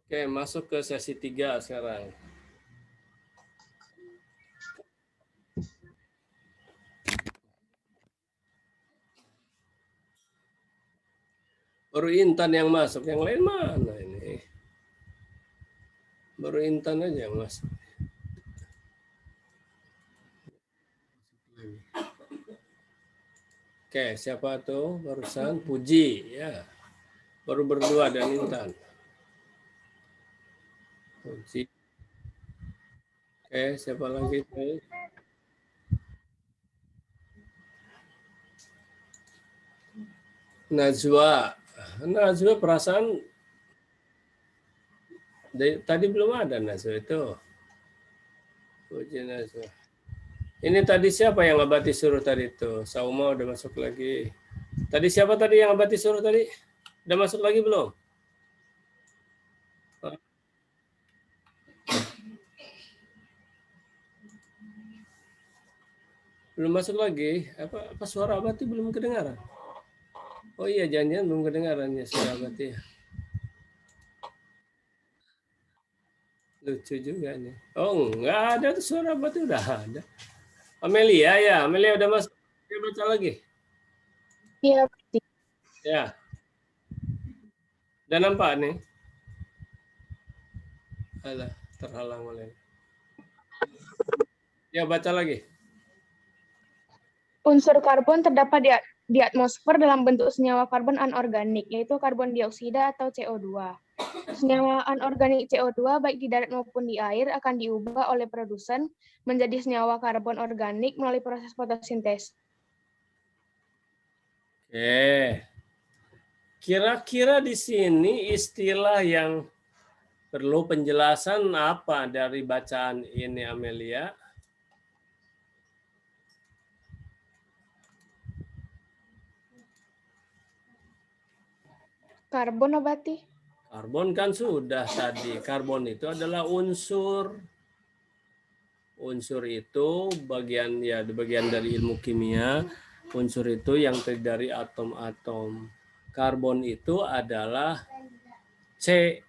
Oke, masuk ke sesi 3 sekarang. Baru Intan yang masuk, yang lain mana ini? Baru Intan aja yang masuk. Oke, siapa tuh barusan? Puji, ya. Baru berdua dan Intan. Puji. Oke, siapa lagi? Najwa. Najwa perasaan tadi belum ada Najwa itu. Puji Najwa. Ini tadi siapa yang Abati suruh tadi itu? Sauma udah masuk lagi. Tadi siapa tadi yang Abati suruh tadi? Udah masuk lagi belum? Belum masuk lagi. Apa suara Abati belum kedengaran? Oh iya, jangan-jangan belum kedengaran ya suara Abati ya. Lucu juga nih. Oh, nggak ada tuh suara Abati, udah ada. Amelia ya, Amelia udah masuk. Kita baca lagi. Iya, Ya. Udah nampak nih? Alah, terhalang oleh. Ya, baca lagi. unsur karbon terdapat di atmosfer dalam bentuk senyawa karbon anorganik, yaitu karbon dioksida atau CO2. Senyawa anorganik CO2 baik di darat maupun di air akan diubah oleh produsen menjadi senyawa karbon organik melalui proses fotosintesis. Oke. Kira-kira di sini istilah yang perlu penjelasan apa dari bacaan ini, Amelia? Karbon Abati? Karbon kan sudah tadi. Karbon itu adalah unsur. Unsur itu bagian dari ilmu kimia. Unsur itu yang terdiri dari atom-atom. Karbon itu adalah C.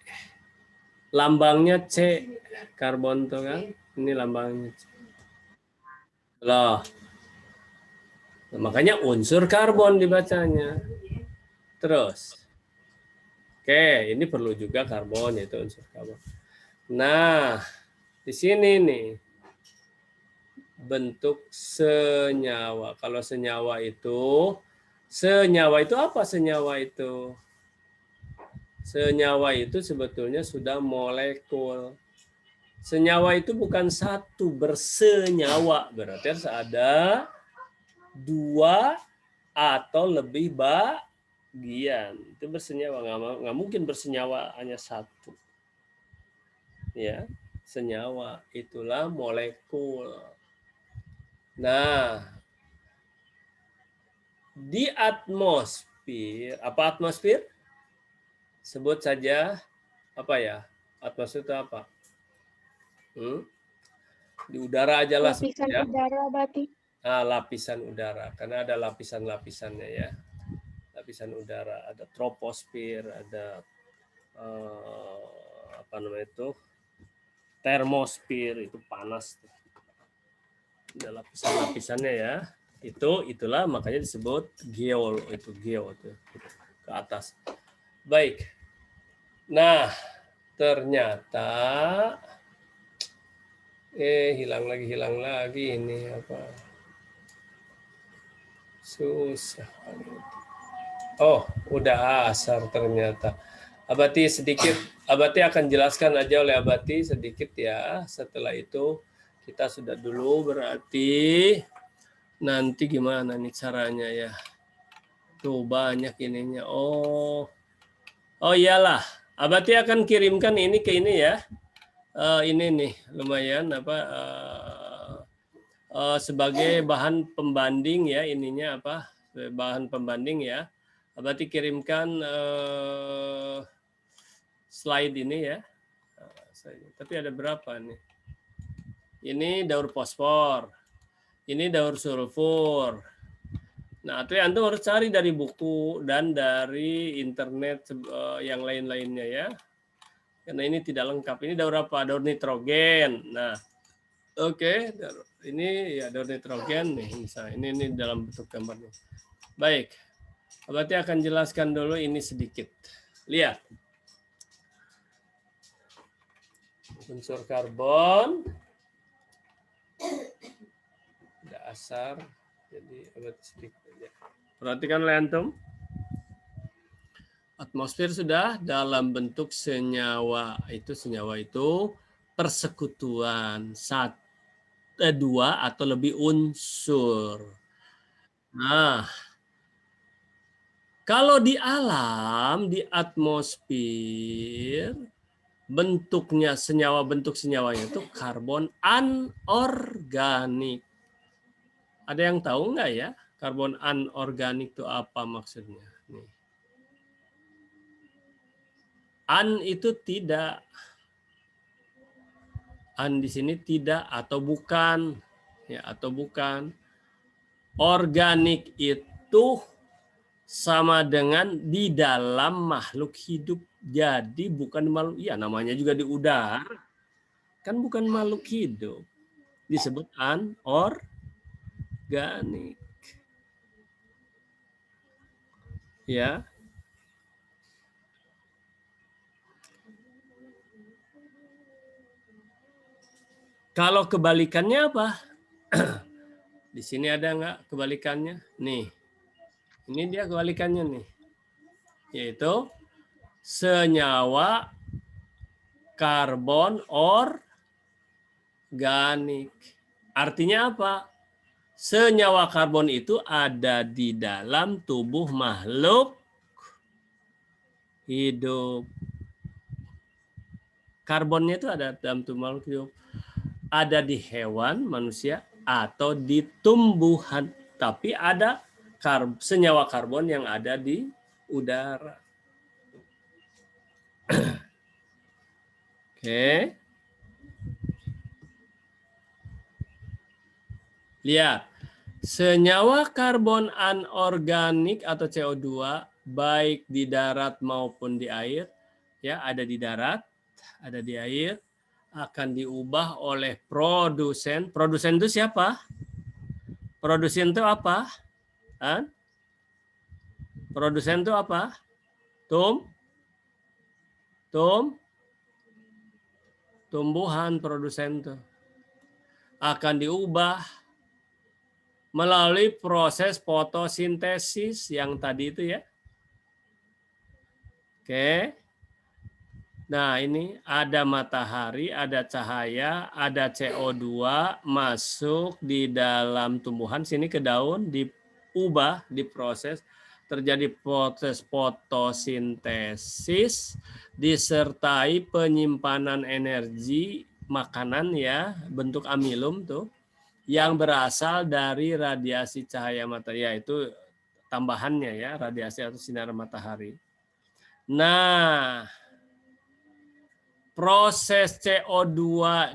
Lambangnya C. Karbon tuh kan. Ini lambangnya C. Loh. Nah, makanya unsur karbon dibacanya. Terus. Oke, ini perlu juga karbon, yaitu unsur karbon. Nah, di sini nih bentuk senyawa. Kalau senyawa itu apa senyawa itu? Senyawa itu sebetulnya sudah molekul. Senyawa itu bukan satu bersenyawa, berarti harus ada dua atau lebih bagian. Itu bersenyawa, nggak mungkin bersenyawa hanya satu. Ya, senyawa itulah molekul. Nah, di atmosfer, apa atmosfer? Sebut saja apa ya? Atmosfer itu apa? Di udara aja lah Lapisan ya. udara Abati. Nah, lapisan udara, karena ada lapisan-lapisannya ya. Lapisan udara, ada troposfer, ada apa namanya itu? Termosfer, itu panas. Ada lapisan-lapisannya ya. Itulah makanya disebut geo itu ke atas. Baik. Nah, ternyata hilang lagi ini apa? Susah. Oh, udah asar ternyata. Abati akan jelaskan aja oleh Abati sedikit ya. Setelah itu kita sudah dulu berarti nanti gimana nih caranya ya. Tuh banyak ininya. Oh iyalah. Abati akan kirimkan ini ke ini ya. Ini nih lumayan apa sebagai bahan pembanding ya, ininya apa? Bahan pembanding ya. Abati kirimkan slide ini ya. Tapi ada berapa nih? Ini daur fosfor. Ini daur sulfur. Nah, itu antum harus cari dari buku dan dari internet yang lain-lainnya ya. Karena ini tidak lengkap. Ini daur apa? Daur nitrogen. Nah, oke, ini ya daur nitrogen nih misalnya. Ini dalam bentuk gambarnya. Baik. Berarti akan jelaskan dulu ini sedikit. Lihat. Unsur karbon. Tidak asar. Jadi sedikit aja. Perhatikan antum. Atmosfer sudah dalam bentuk senyawa. Senyawa itu persekutuan dua atau lebih unsur. Nah, kalau di alam, di atmosfer, bentuknya bentuk senyawanya itu karbon anorganik. Ada yang tahu nggak ya karbon anorganik itu apa maksudnya? Nih. An itu tidak. An di sini tidak atau bukan. Ya, atau bukan. Organik itu sama dengan di dalam makhluk hidup. Jadi bukan makhluk, ya namanya juga di udara. Kan bukan makhluk hidup. Disebut anorganik. Ya. Kalau kebalikannya apa? Di sini ada nggak kebalikannya? Nih. Ini dia kebalikannya nih. Yaitu senyawa karbon organik. Artinya apa? Senyawa karbon itu ada di dalam tubuh makhluk hidup. Karbonnya itu ada dalam tubuh makhluk hidup. Ada di hewan, manusia, atau di tumbuhan. Tapi ada senyawa karbon yang ada di udara. Oke. Lihat. Senyawa karbon anorganik atau CO2 baik di darat maupun di air, ya ada di darat, ada di air, akan diubah oleh produsen. Produsen itu siapa? Produsen itu apa? Produsen itu apa? Tumbuhan produsen itu akan diubah melalui proses fotosintesis yang tadi itu ya. Oke. Nah, ini ada matahari, ada cahaya, ada CO2 masuk di dalam tumbuhan, sini ke daun, diubah, diproses, terjadi proses fotosintesis, disertai penyimpanan energi makanan ya, bentuk amilum tuh, yang berasal dari radiasi cahaya matahari, yaitu tambahannya ya, radiasi atau sinar matahari. Nah, proses CO2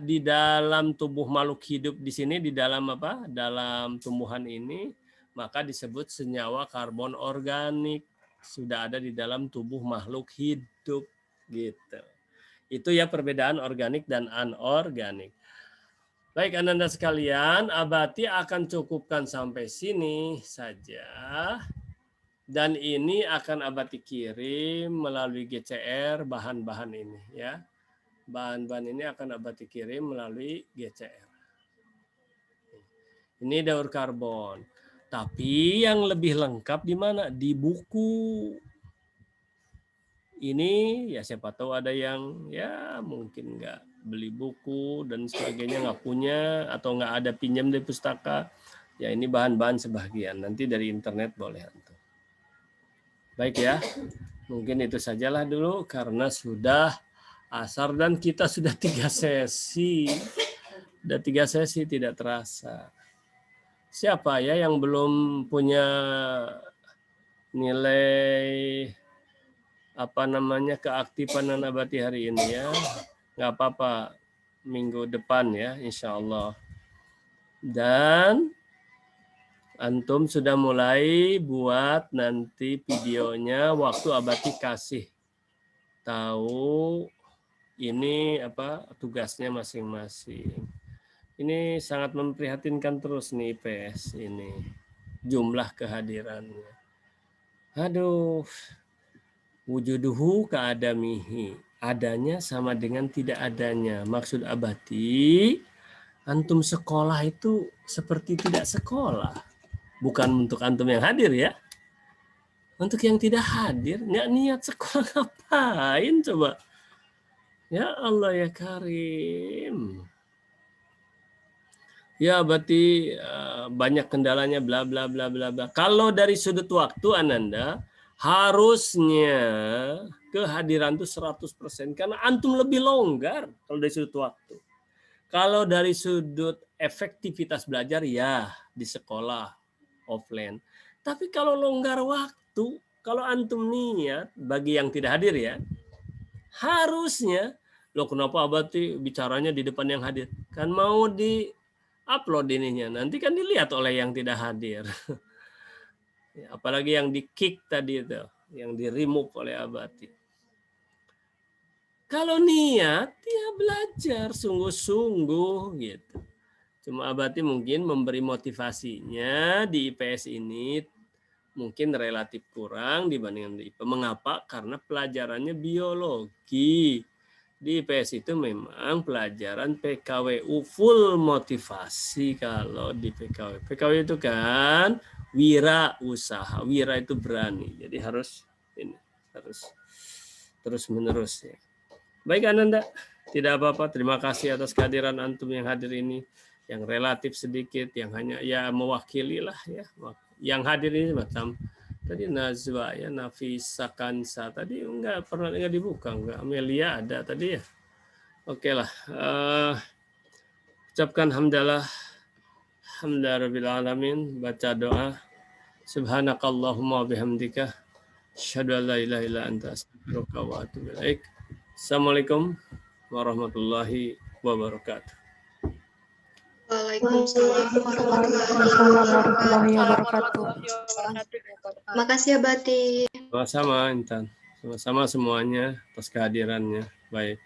di dalam tubuh makhluk hidup di sini, di dalam apa? Dalam tumbuhan ini, maka disebut senyawa karbon organik. Sudah ada di dalam tubuh makhluk hidup. Gitu. Itu ya perbedaan organik dan anorganik. Baik, Anda sekalian, Abati akan cukupkan sampai sini saja. Dan ini akan Abati kirim melalui GCR bahan-bahan ini ya. Bahan-bahan ini akan Abati kirim melalui GCR. Ini daur karbon. Tapi yang lebih lengkap di mana? Di buku. Ini ya siapa tahu ada yang ya mungkin nggak beli buku dan sebagainya, nggak punya atau nggak ada pinjam dari pustaka. Ya ini bahan-bahan sebagian. Nanti dari internet boleh. Baik ya. Mungkin itu sajalah dulu karena sudah asar dan kita sudah 3 sesi. Sudah 3 sesi tidak terasa. Siapa ya yang belum punya nilai apa namanya keaktifan Abati hari ini ya? Nggak apa-apa, minggu depan ya insya Allah. Dan antum sudah mulai buat nanti videonya waktu Abati kasih tahu ini tugasnya masing-masing. Ini sangat memprihatinkan terus nih IPS ini, jumlah kehadirannya. Aduh, wujuduhu ka'adamihi, adanya sama dengan tidak adanya. Maksud Abati, antum sekolah itu seperti tidak sekolah. Bukan untuk antum yang hadir ya. Untuk yang tidak hadir, nggak niat sekolah ngapain coba? Ya Allah ya Karim. Ya berarti banyak kendalanya bla bla bla bla bla. Kalau dari sudut waktu Ananda harusnya kehadiran itu 100% karena antum lebih longgar kalau dari sudut waktu. Kalau dari sudut efektivitas belajar ya di sekolah offline. Tapi kalau longgar waktu, kalau antum niat bagi yang tidak hadir ya, harusnya loh kenapa Abati bicaranya di depan yang hadir? Kan mau di upload ininya, nanti kan dilihat oleh yang tidak hadir. Apalagi yang di kick tadi itu, yang di remove oleh Abati. Kalau niat, ya belajar sungguh-sungguh gitu. Cuma Abati mungkin memberi motivasinya di IPS ini mungkin relatif kurang dibandingkan di IPA. Mengapa? Karena pelajarannya biologi. Di IPS itu memang pelajaran PKWU full motivasi kalau di PKW. PKW itu kan wira usaha, wira itu berani. Jadi harus terus menerus ya. Baik Ananda, tidak apa-apa. Terima kasih atas kehadiran antum yang hadir ini, yang relatif sedikit, yang hanya ya mewakili lah ya. Yang hadir ini macam tadi Nazwa ya, Nafisa Kansa tadi enggak dibuka, enggak. Amelia ada tadi ya. Oke lah. Ucapkan hamdalah rabbil alamin, baca doa. Subhanakallahumma bihamdika asyhadu an la ilaha illa anta astaghfiruka wa atubu ilaik. Assalamualaikum warahmatullahi wabarakatuh. Waalaikumsalam warahmatullahi wabarakatuh. Makasih ya Bati. Sama-sama Intan. Sama-sama semuanya atas kehadirannya. Baik.